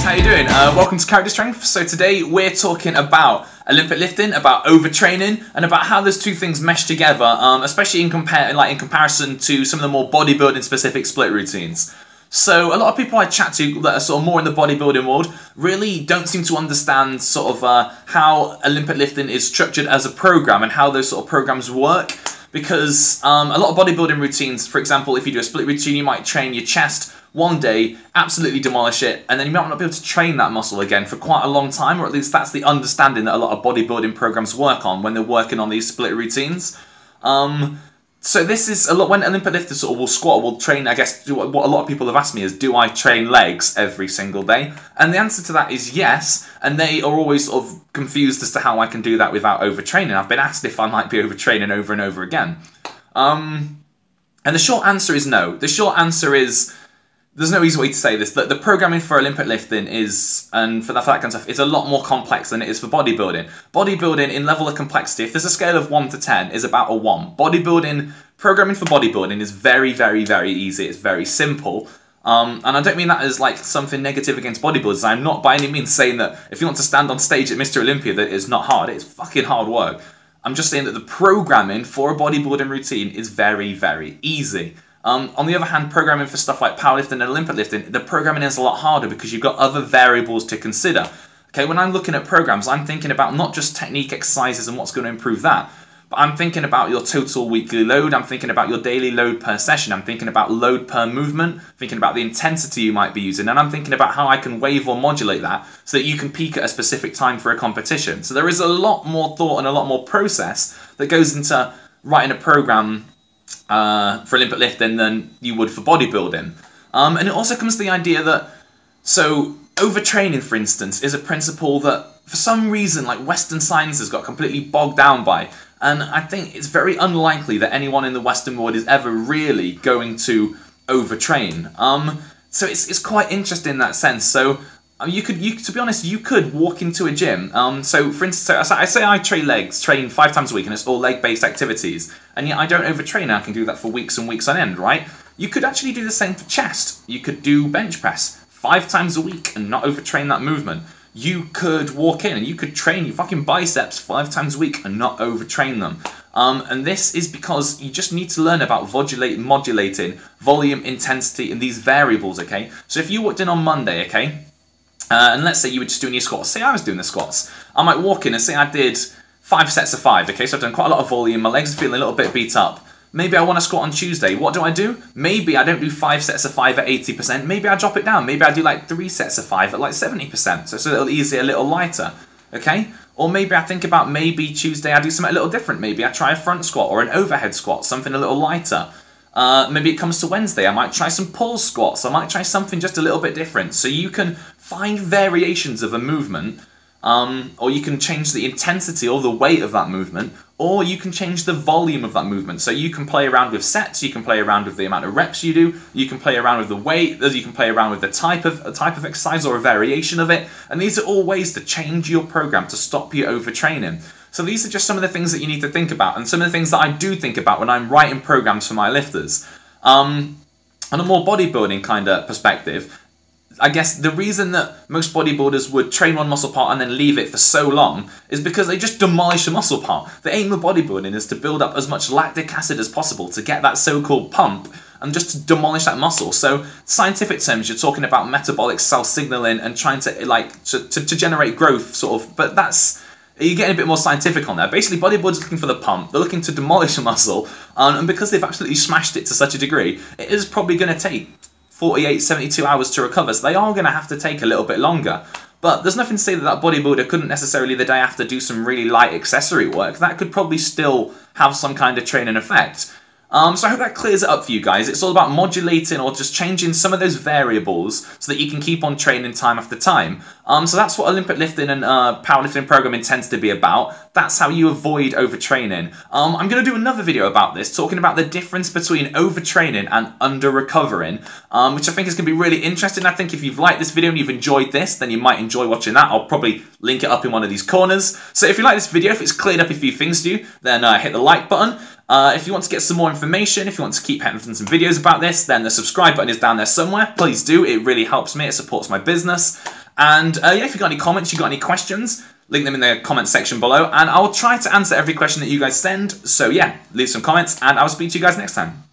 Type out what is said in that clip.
how you doing? Welcome to Character Strength. So today we're talking about Olympic lifting, about overtraining, and about how those two things mesh together, especially in comparison to some of the more bodybuilding specific split routines. So a lot of people I chat to that are sort of more in the bodybuilding world really don't seem to understand sort of how Olympic lifting is structured as a program and how those sort of programs work. Because a lot of bodybuilding routines, for example, if you do a split routine, you might train your chest one day, absolutely demolish it, and then you might not be able to train that muscle again for quite a long time, or at least that's the understanding that a lot of bodybuilding programs work on when they're working on these split routines. So this is a lot when Olympic lifters sort of will squat or will train. I guess what a lot of people have asked me is, do I train legs every single day? And the answer to that is yes, and they are always sort of confused as to how I can do that without overtraining. I've been asked if I might be overtraining over and over again. And the short answer is no. The short answer is, there's no easy way to say this. The programming for Olympic lifting is, and for that kind of stuff, is a lot more complex than it is for bodybuilding. Bodybuilding, in level of complexity, if there's a scale of 1 to 10, is about a 1. Programming for bodybuilding is very, very, very easy. It's very simple. And I don't mean that as like something negative against bodybuilders. I'm not by any means saying that if you want to stand on stage at Mr. Olympia that it's not hard. It's fucking hard work. I'm just saying that the programming for a bodybuilding routine is very, very easy. On the other hand, programming for stuff like powerlifting and Olympic lifting, the programming is a lot harder because you've got other variables to consider. Okay, when I'm looking at programs, I'm thinking about not just technique exercises and what's going to improve that, but I'm thinking about your total weekly load, I'm thinking about your daily load per session, I'm thinking about load per movement, thinking about the intensity you might be using, and I'm thinking about how I can wave or modulate that so that you can peak at a specific time for a competition. So there is a lot more thought and a lot more process that goes into writing a program for Olympic lifting than you would for bodybuilding. And it also comes to the idea that, so overtraining, for instance, is a principle that for some reason like Western science has got completely bogged down by, and I think it's very unlikely that anyone in the Western world is ever really going to overtrain. So it's quite interesting in that sense. So to be honest, you could walk into a gym. So for instance, I say I train 5 times a week, and it's all leg-based activities, and yet I don't overtrain. I can do that for weeks and weeks on end, right? You could actually do the same for chest. You could do bench press 5 times a week and not overtrain that movement. You could walk in and you could train your fucking biceps 5 times a week and not overtrain them. And this is because you just need to learn about modulating volume, intensity, and these variables, okay? So if you walked in on Monday, okay, and let's say you were just doing your squats. Say I was doing the squats. I might walk in and say I did 5 sets of 5, okay? So I've done quite a lot of volume, my legs are feeling a little bit beat up. Maybe I want to squat on Tuesday. What do? Maybe I don't do 5 sets of 5 at 80%. Maybe I drop it down. Maybe I do like 3 sets of 5 at like 70%. So it's a little easier, a little lighter, okay? Or maybe I think about maybe Tuesday I do something a little different. Maybe I try a front squat or an overhead squat, something a little lighter. Maybe it comes to Wednesday, I might try some pull squats. I might try something just a little bit different. So you can find variations of a movement, or you can change the intensity or the weight of that movement, or you can change the volume of that movement. So you can play around with sets, you can play around with the amount of reps you do, you can play around with the weight, you can play around with the type of exercise or a variation of it. And these are all ways to change your program to stop you overtraining. So these are just some of the things that you need to think about, and some of the things that I do think about when I'm writing programs for my lifters. On a more bodybuilding kind of perspective, I guess the reason that most bodybuilders would train one muscle part and then leave it for so long is because they just demolish a muscle part. The aim of bodybuilding is to build up as much lactic acid as possible to get that so-called pump and just to demolish that muscle. So scientific terms, you're talking about metabolic cell signaling and trying to to generate growth, sort of, but you're getting a bit more scientific on that. Basically, bodybuilders are looking for the pump. They're looking to demolish a muscle, and because they've absolutely smashed it to such a degree, it is probably going to take 48, 72 hours to recover, so they are going to have to take a little bit longer. But there's nothing to say that that bodybuilder couldn't necessarily the day after do some really light accessory work. That could probably still have some kind of training effect. So I hope that clears it up for you guys. It's all about modulating or just changing some of those variables so that you can keep on training time after time. So that's what Olympic lifting and powerlifting programming tends to be about. That's how you avoid overtraining. I'm going to do another video about this, talking about the difference between overtraining and under-recovering, which I think is going to be really interesting. I think if you've liked this video and you've enjoyed this, then you might enjoy watching that. I'll probably link it up in one of these corners. So if you like this video, if it's cleared up a few things to you, then hit the like button. If you want to get some more information, if you want to keep having some videos about this, then the subscribe button is down there somewhere. Please do, it really helps me, it supports my business. And yeah, if you've got any comments, you've got any questions, link them in the comments section below, and I'll try to answer every question that you guys send. So yeah, leave some comments, and I'll speak to you guys next time.